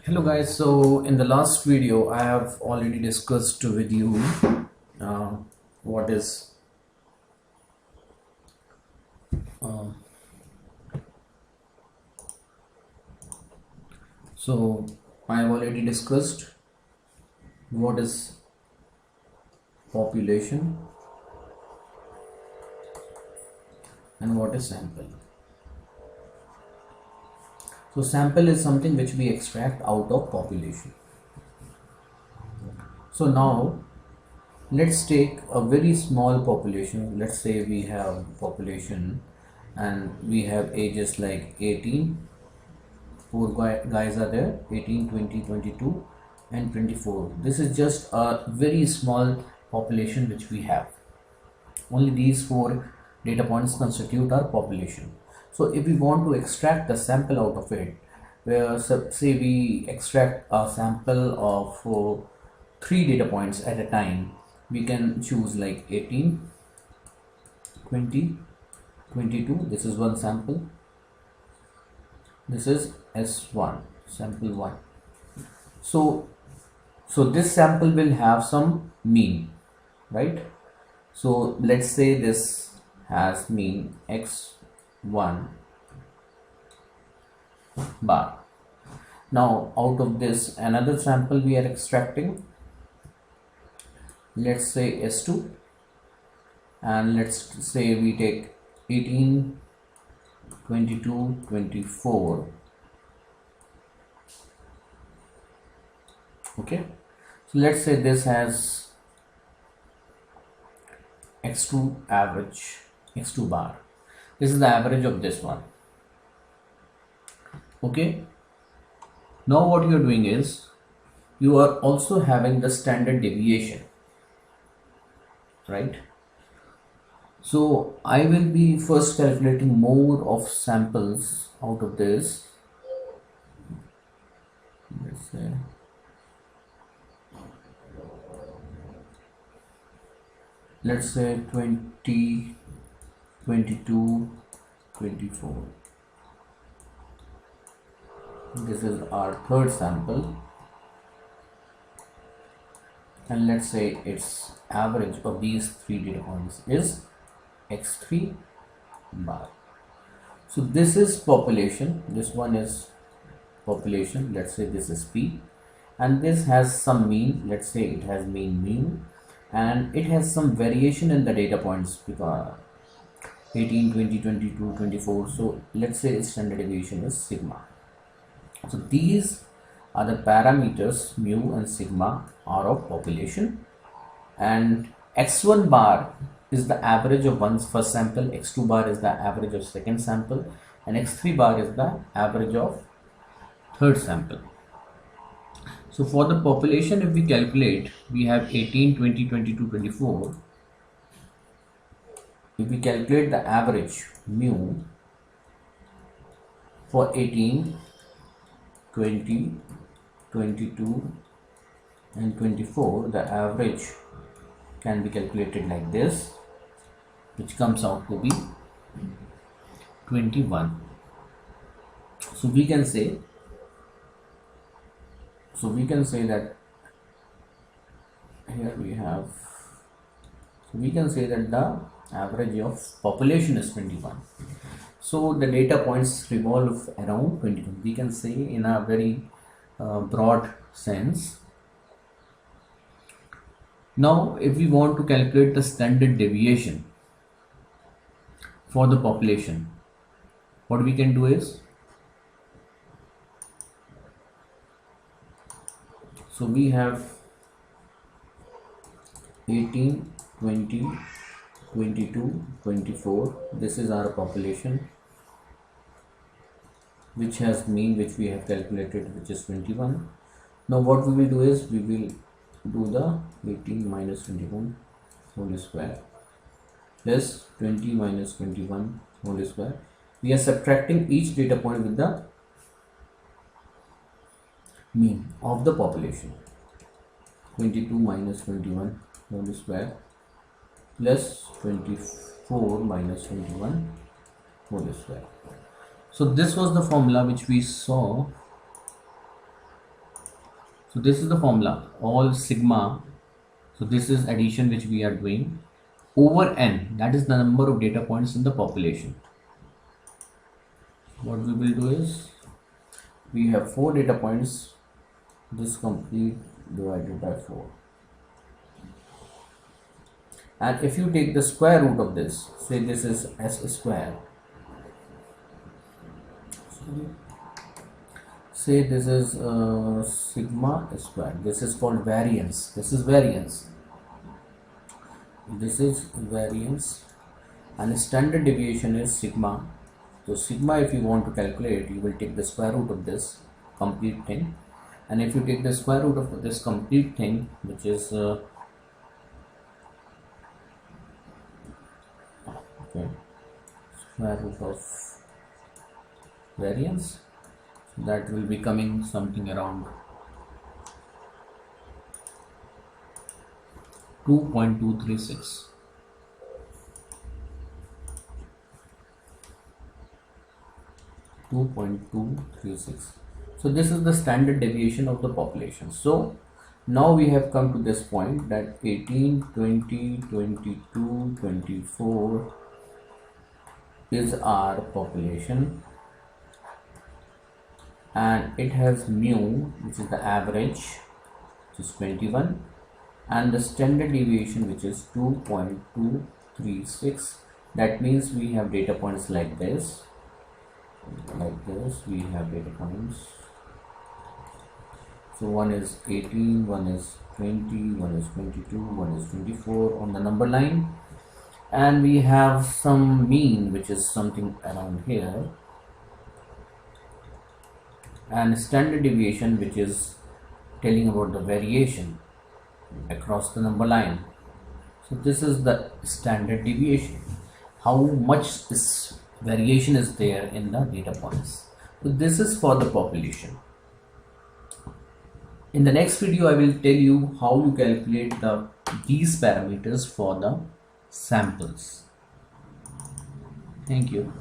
Hello guys, so in the last video I have already discussed with you uh, what is uh, so I have already discussed what is population and what is sample. So sample is something which we extract out of population. So now let's take a very small population. Let's say we have population and we have ages like 18. Four guys are there: 18, 20, 22 and 24. This is just a very small population which we have. Only these four data points constitute our population. So if we want to extract the sample out of it, where say we extract a sample of three data points at a time, we can choose like 18, 20, 22. This is one sample. This is S1, sample 1. So this sample will have some mean, right? So let's say this has mean x1 bar. Now out of this another sample we are extracting, let's say S2, and let's say we take 18, 22, 24. Okay, so let's say this has x2 average, x2 bar. This is the average of this one. Okay, now what you are doing is you are also having the standard deviation, right? So I will be first calculating more of samples out of this. Let's say let's say 20, 22, 24. This is our third sample, and let's say its average of these three data points is x3 bar. So this is population, this one is population, let's say this is P, and this has some mean, let's say it has mean, and it has some variation in the data points because 18, 20, 22, 24. So let's say its standard deviation is sigma. So these are the parameters mu and sigma are of population, and x1 bar is the average of one's first sample, x2 bar is the average of second sample, and x3 bar is the average of third sample. So for the population, if we calculate, we have 18, 20, 22, 24. If we calculate the average mu for 18, 20, 22 and 24, the average can be calculated like this, which comes out to be 21. So we can say that here we have, so we can say that the average of population is 21. So the data points revolve around 22. We can say in a very broad sense. Now if we want to calculate the standard deviation for the population, what we can do is, so we have 18, 20, 22, 24. This is our population, which has mean, which we have calculated, which is 21. Now what we will do is we will do the 18 minus 21 whole square plus 20 minus 21 whole square. We are subtracting each data point with the mean of the population. 22 minus 21 whole square plus 24 minus 21 whole square. So this was the formula which we saw So this is the formula, all sigma. So this is addition which we are doing over n, that is the number of data points in the population. What we will do is, we have 4 data points, this complete divided by 4. And if you take the square root of this, say this is s square, say this is sigma square, this is called variance, this is variance, and standard deviation is sigma. So sigma, if you want to calculate, you will take the square root of this complete thing, and if you take the square root of this complete thing, which is square root of variance, so that will be coming something around 2.236. So this is the standard deviation of the population. So now we have come to this point that 18, 20, 22, 24 is our population, and it has mu, which is the average, which is 21, and the standard deviation, which is 2.236. That means we have data points like this, we have data points. So one is 18, one is 20, one is 22, one is 24 on the number line, and we have some mean, which is something around here, and standard deviation, which is telling about the variation across the number line. So this is the standard deviation, how much this variation is there in the data points. So this is for the population. In the next video, I will tell you how you calculate these parameters for the samples. Thank you.